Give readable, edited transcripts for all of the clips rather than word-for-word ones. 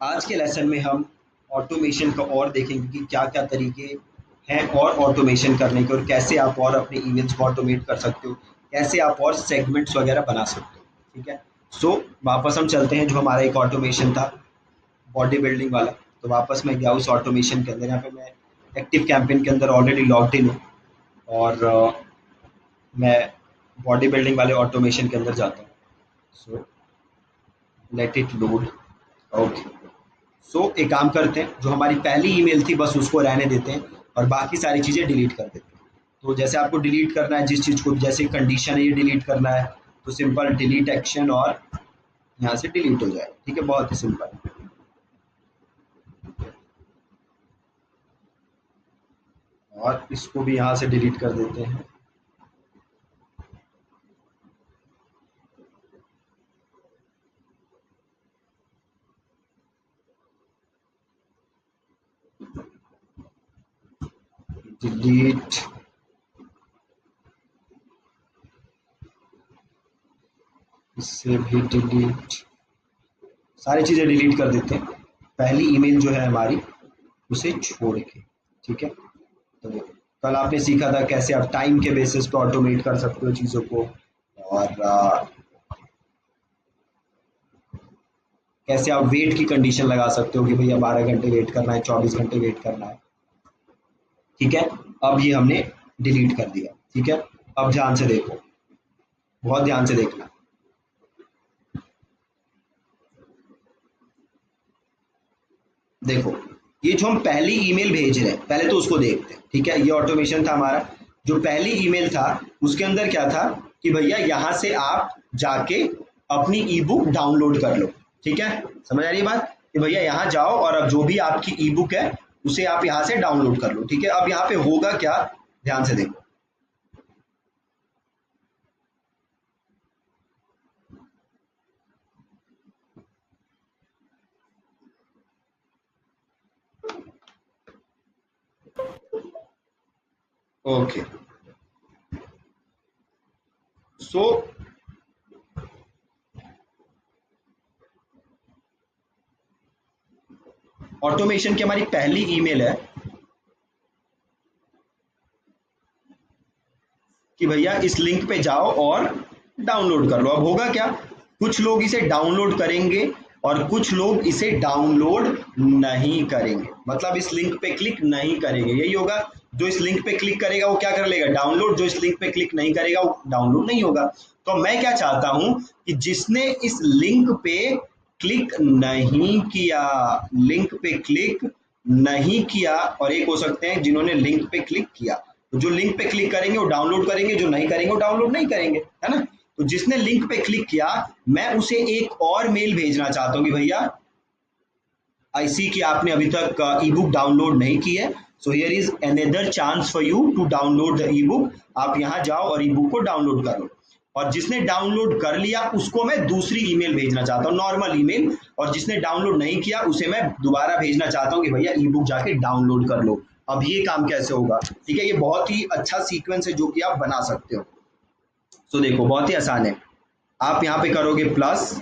आज के लेसन में हम ऑटोमेशन का और देखेंगे कि क्या क्या तरीके हैं और ऑटोमेशन करने के, और कैसे आप और अपने ईमेल्स को ऑटोमेट कर सकते हो, कैसे आप और सेगमेंट्स वगैरह बना सकते हो। ठीक है, सो वापस हम चलते हैं। जो हमारा एक ऑटोमेशन था बॉडी बिल्डिंग वाला, तो वापस मैं गया उस ऑटोमेशन के अंदर। यहाँ पे मैं एक्टिव कैंपेन के अंदर ऑलरेडी लॉग्ड इन हूँ, और मैं बॉडी बिल्डिंग वाले ऑटोमेशन के अंदर जाता हूँ। So let it load. Okay, so एक काम करते हैं, जो हमारी पहली ईमेल थी बस उसको रहने देते हैं और बाकी सारी चीज़ें डिलीट कर देते हैं। तो जैसे आपको डिलीट करना है जिस चीज़ को, जैसे कंडीशन है ये डिलीट करना है, तो सिंपल डिलीट एक्शन और यहाँ से डिलीट हो जाए। ठीक है, बहुत ही सिंपल। और इसको भी यहाँ से डिलीट कर देते हैं। डिलीट, इससे भी डिलीट, सारी चीज़ें डिलीट कर देते हैं, पहली ईमेल जो है हमारी उसे छोड़ के। ठीक है, तो कल आपने सीखा था कैसे आप टाइम के बेसिस पे ऑटोमेट कर सकते हो चीज़ों को, और कैसे आप वेट की कंडीशन लगा सकते हो कि भैया 12 घंटे वेट करना है, 24 घंटे वेट करना है। ठीक है, अब ये हमने डिलीट कर दिया। ठीक है, अब ध्यान से देखो, बहुत ध्यान से देखना। देखो, ये जो हम पहली ईमेल भेज रहे हैं, पहले तो उसको देखते हैं। ठीक है, ये ऑटोमेशन था हमारा। जो पहली ईमेल था उसके अंदर क्या था कि भैया यहाँ से आप जाके अपनी ई बुक डाउनलोड कर लो। ठीक है, समझ आ रही है बात कि भैया यहाँ जाओ और अब जो भी आपकी ई बुक है उसे आप यहाँ से डाउनलोड कर लो। ठीक है, अब यहाँ पे होगा क्या, ध्यान से देखो। ओके, सो ऑटोमेशन की हमारी पहली ईमेल है कि भैया इस लिंक पे जाओ और डाउनलोड कर लो। अब होगा क्या, कुछ लोग इसे डाउनलोड करेंगे और कुछ लोग इसे डाउनलोड नहीं करेंगे, मतलब इस लिंक पे क्लिक नहीं करेंगे। यही होगा, जो इस लिंक पे क्लिक करेगा वो क्या कर लेगा, डाउनलोड। जो इस लिंक पे क्लिक नहीं करेगा वो डाउनलोड नहीं होगा। तो मैं क्या चाहता हूं कि जिसने इस लिंक पे क्लिक नहीं किया, लिंक पे क्लिक नहीं किया, और एक हो सकते हैं जिन्होंने लिंक पे क्लिक किया, तो जो लिंक पे क्लिक करेंगे वो डाउनलोड करेंगे, जो नहीं करेंगे वो डाउनलोड नहीं करेंगे, है ना। तो जिसने लिंक पे क्लिक किया, मैं उसे एक और मेल भेजना चाहता हूँ कि भैया आई सी कि आपने अभी तक ई बुक डाउनलोड नहीं की है, so here is another chance for you to download the e book. आप यहाँ जाओ और ई बुक को डाउनलोड कर लो। और जिसने डाउनलोड कर लिया उसको मैं दूसरी ईमेल भेजना चाहता हूँ, नॉर्मल ईमेल, और जिसने डाउनलोड नहीं किया उसे मैं दोबारा भेजना चाहता हूँ कि भैया ई बुक जाके डाउनलोड कर लो। अब ये काम कैसे होगा, ठीक है, ये बहुत ही अच्छा सीक्वेंस है जो कि आप बना सकते हो। तो देखो बहुत ही आसान है, आप यहाँ पे करोगे प्लस।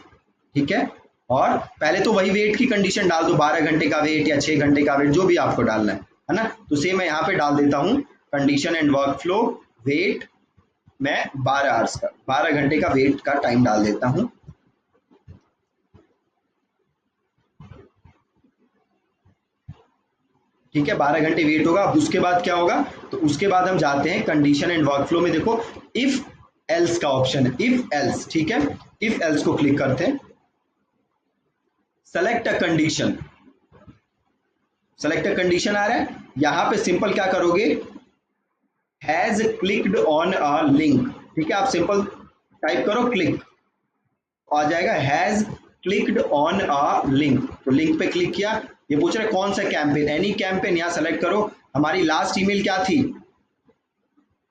ठीक है, और पहले तो वही वेट की कंडीशन डाल दो, 12 घंटे का वेट या 6 घंटे का वेट, जो भी आपको डालना है ना। तो सेम मैं यहाँ पे डाल देता हूँ condition and workflow wait, मैं 12 आवर्स का, 12 घंटे का वेट का टाइम डाल देता हूँ। ठीक है, 12 घंटे वेट होगा। अब उसके बाद क्या होगा, तो उसके बाद हम जाते हैं कंडीशन एंड वर्क फ्लो में। देखो इफ एल्स का ऑप्शन है, इफ एल्स। ठीक है, इफ एल्स को क्लिक करते हैं, select a condition, select a condition आ रहा है। यहां पे सिंपल क्या करोगे, has clicked on a link. ठीक है, आप सिंपल टाइप करो क्लिक, आ जाएगा has clicked on a link. तो लिंक पे क्लिक किया, ये पूछ रहा है कौन सा कैंपेन, एनी कैंपेन, यहाँ सेलेक्ट करो। हमारी लास्ट ईमेल क्या थी,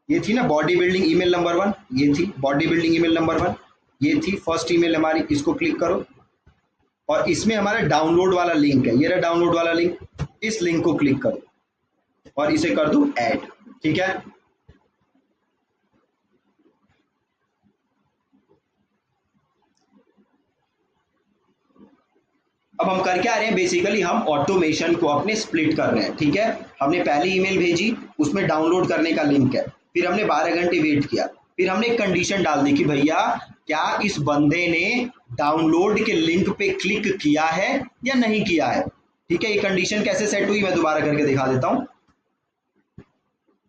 ये थी ना बॉडी बिल्डिंग ईमेल नंबर 1, ये थी बॉडी बिल्डिंग ईमेल नंबर 1, ये थी फर्स्ट ईमेल हमारी। इसको क्लिक करो और इसमें हमारा डाउनलोड वाला लिंक है, ये रहा डाउनलोड वाला लिंक, इस लिंक को क्लिक करो और इसे कर दूं ऐड। ठीक है, अब हम कर क्या रहे हैं, बेसिकली हम ऑटोमेशन को अपने स्प्लिट कर रहे हैं। ठीक है, हमने पहली ईमेल भेजी, उसमें डाउनलोड करने का लिंक है, फिर हमने 12 घंटे वेट किया, फिर हमने एक कंडीशन डाल दी कि भैया क्या इस बंदे ने डाउनलोड के लिंक पे क्लिक किया है या नहीं किया है। ठीक है, ये कंडीशन कैसे सेट हुई मैं दोबारा करके दिखा देता हूं।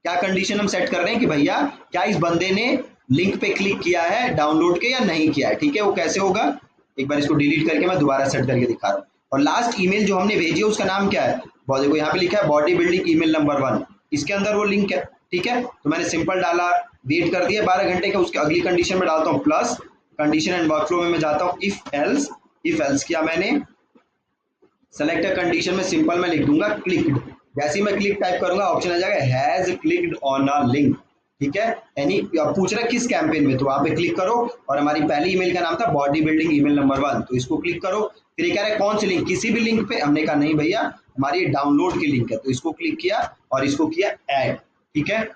क्या कंडीशन हम सेट कर रहे हैं कि भैया क्या इस बंदे ने लिंक पे क्लिक किया है डाउनलोड के या नहीं किया है। ठीक है, वो कैसे होगा, एक बार इसको डिलीट करके मैं दोबारा सेट करके दिखा रहा हूँ। और लास्ट ईमेल जो हमने भेजी है उसका नाम क्या है, देखो यहाँ पे लिखा है बॉडी बिल्डिंग ईमेल नंबर 1, इसके अंदर वो लिंक है। ठीक है, तो मैंने सिंपल डाला, वेट कर दिया 12 घंटे का, उसके अगली कंडीशन में डालता हूँ प्लस कंडीशन एंड वर्कफ्लो में मैं जाता हूँ इफ एल्स किया मैंने, सेलेक्ट कंडीशन में सिंपल मैं लिख दूंगा क्लिक्ड, जैसे ही मैं क्लिक टाइप करूंगा ऑप्शन आ जाएगा has clicked on a link. ठीक है, यानी पूछ रहा है किस कैंपेन में, तो वहां पे क्लिक करो, और हमारी पहली ईमेल का नाम था बॉडी बिल्डिंग ईमेल नंबर 1, तो इसको क्लिक करो। फिर ये कह रहा है कौन सी लिंक, किसी भी लिंक पे, हमने कहा नहीं भैया हमारी डाउनलोड की लिंक है, तो इसको क्लिक किया और इसको किया ऐड। ठीक है,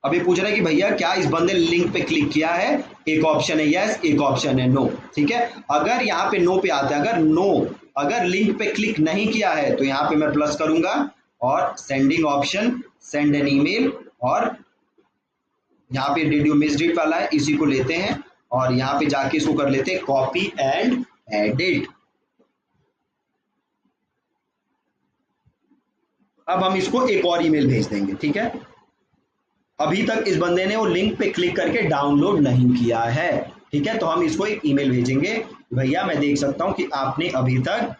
अभी पूछ रहा है कि भैया क्या इस बंदे ने लिंक पे क्लिक किया है, एक ऑप्शन है यस, एक ऑप्शन है नो। ठीक है, अगर यहाँ पे नो पे आता है, अगर लिंक पे क्लिक नहीं किया है तो यहाँ पे मैं प्लस करूंगा और sending option, send an email, और यहाँ पे डिड यू मिस इट वाला है, इसी को लेते हैं और यहाँ पे जाके इसको कर लेते हैं कॉपी एंड एडिट। अब हम इसको एक और ईमेल भेज देंगे। ठीक है, अभी तक इस बंदे ने वो लिंक पे क्लिक करके डाउनलोड नहीं किया है। ठीक है, तो हम इसको एक ईमेल भेजेंगे, भैया मैं देख सकता हूं कि आपने अभी तक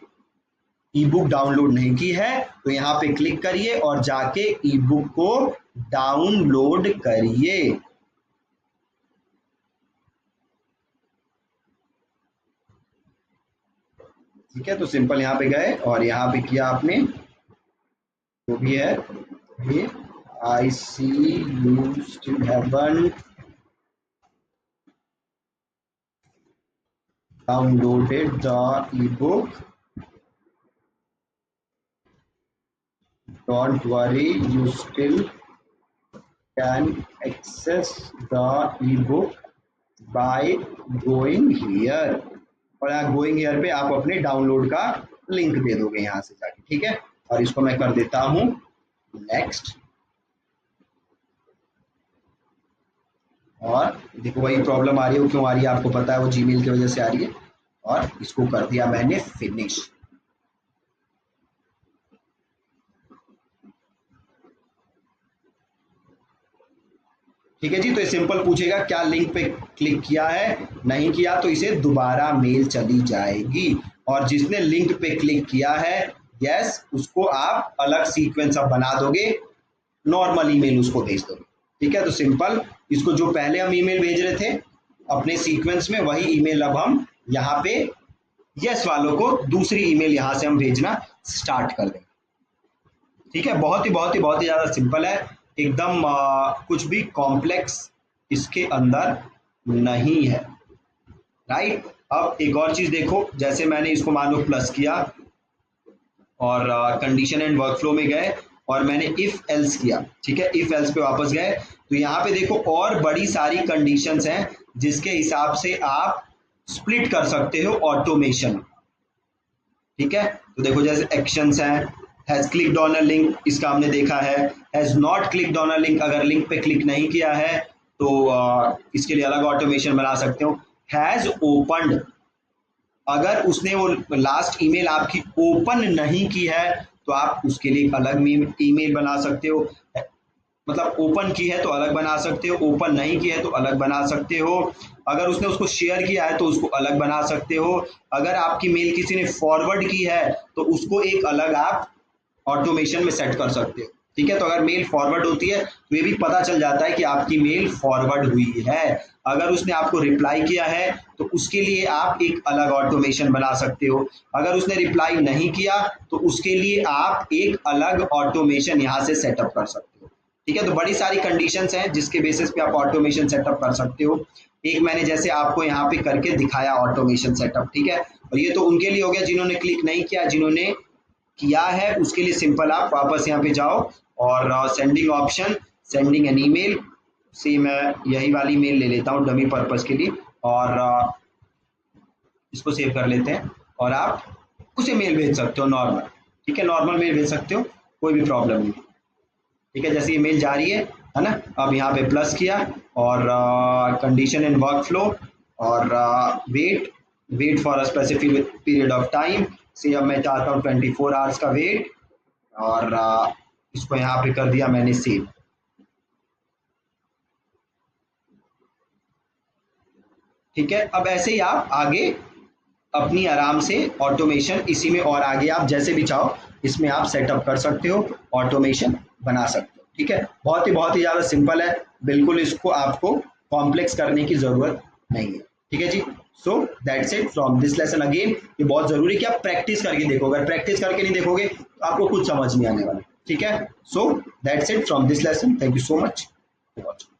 ई बुक डाउनलोड नहीं की है, तो यहाँ पे क्लिक करिए और जाके ई बुक को डाउनलोड करिए। ठीक है, तो सिंपल यहाँ पे गए और यहाँ पे किया आपने जो भी है, ये I see you still haven't downloaded the ebook. Don't worry, you still can access the ebook by going here. और यहाँ गोइंग हियर पे आप अपने डाउनलोड का लिंक दे दोगे यहाँ से जाके। ठीक है, और इसको मैं कर देता हूँ नेक्स्ट, और देखो वही प्रॉब्लम आ रही है, वो क्यों आ रही है आपको पता है, वो जीमेल की वजह से आ रही है, और इसको कर दिया मैंने फिनिश। ठीक है जी, तो ये सिंपल पूछेगा क्या लिंक पे क्लिक किया है, नहीं किया तो इसे दोबारा मेल चली जाएगी, और जिसने लिंक पे क्लिक किया है यस, उसको आप अलग सीक्वेंस अब बना दोगे, नॉर्मल ईमेल उसको भेज दोगे। ठीक है, तो सिंपल इसको जो पहले हम ईमेल भेज रहे थे अपने सीक्वेंस में, वही ईमेल अब हम यहाँ पे यस वालों को दूसरी ईमेल यहाँ से हम भेजना स्टार्ट कर देंगे। ठीक है, बहुत ही ज्यादा सिंपल है एकदम, कुछ भी कॉम्प्लेक्स इसके अंदर नहीं है। राइट, अब एक और चीज देखो, जैसे मैंने इसको मान लो प्लस किया और कंडीशन एंड वर्कफ्लो में गए और मैंने इफ एल्स किया। ठीक है, इफ एल्स पे वापस गए तो यहाँ पे देखो और बड़ी सारी कंडीशंस हैं जिसके हिसाब से आप स्प्लिट कर सकते हो ऑटोमेशन। ठीक है, तो देखो जैसे एक्शंस हैं, has clicked on a link, इसका हमने देखा है, has not clicked on a link, अगर लिंक पे क्लिक नहीं किया है तो इसके लिए अलग ऑटोमेशन बना सकते हो। हैज ओपनड, अगर उसने वो लास्ट ईमेल आपकी ओपन नहीं की है तो आप उसके लिए अलग ईमेल बना सकते हो, मतलब ओपन की है तो अलग बना सकते हो, ओपन नहीं की है तो अलग बना सकते हो, अगर उसने उसको शेयर किया है तो उसको अलग बना सकते हो, अगर आपकी मेल किसी ने फॉरवर्ड की है तो उसको एक अलग आप ऑटोमेशन में सेट कर सकते हो। ठीक है, तो अगर मेल फॉरवर्ड होती है तो ये भी पता चल जाता है कि आपकी मेल फॉरवर्ड हुई है, अगर उसने आपको रिप्लाई किया है तो उसके लिए आप एक अलग ऑटोमेशन बना सकते हो, अगर उसने रिप्लाई नहीं किया तो उसके लिए आप एक अलग ऑटोमेशन यहाँ से सेटअप कर सकते हो। ठीक है, तो बड़ी सारी कंडीशंस हैं जिसके बेसिस पे आप ऑटोमेशन सेटअप कर सकते हो। एक मैंने जैसे आपको यहाँ पे करके दिखाया ऑटोमेशन सेटअप। ठीक है, और ये तो उनके लिए हो गया जिन्होंने क्लिक नहीं किया, जिन्होंने किया है उसके लिए सिंपल आप वापस यहाँ पे जाओ और sending option, sending an email, see मैं यही वाली मेल ले लेता हूँ डमी पर्पस के लिए और इसको सेव कर लेते हैं और आप उसे मेल भेज सकते हो नॉर्मल, ठीक है, नॉर्मल मेल भेज सकते हो, कोई भी प्रॉब्लम नहीं, ठीक है। जैसे ये मेल जा रही है ना, अब यहाँ पे प्लस किया और कंडीशन इन वर्क फ्लो और wait for a specific period of time से, अब मैं चाहता हूँ 24 आवर्स का वेट और इसको यहाँ पे कर दिया मैंने सेव। ठीक है, अब ऐसे ही आप आगे अपनी आराम से ऑटोमेशन इसी में और आगे आप जैसे भी चाहो इसमें आप सेटअप कर सकते हो, ऑटोमेशन बना सकते हो, ठीक है। बहुत ही ज़्यादा सिंपल है, बिल्कुल इसको आपको कॉम्प्लेक्स करने की ज़रूरत नहीं है, ठीक है जी। So that's it from this lesson. Again ये बहुत ज़रूरी है कि आप प्रैक्टिस करके देखो, अगर प्रैक्टिस करके नहीं देखोगे तो आपको कुछ समझ नहीं आने वाला, ठीक है। सो that's it from this lesson, thank you so much for watching.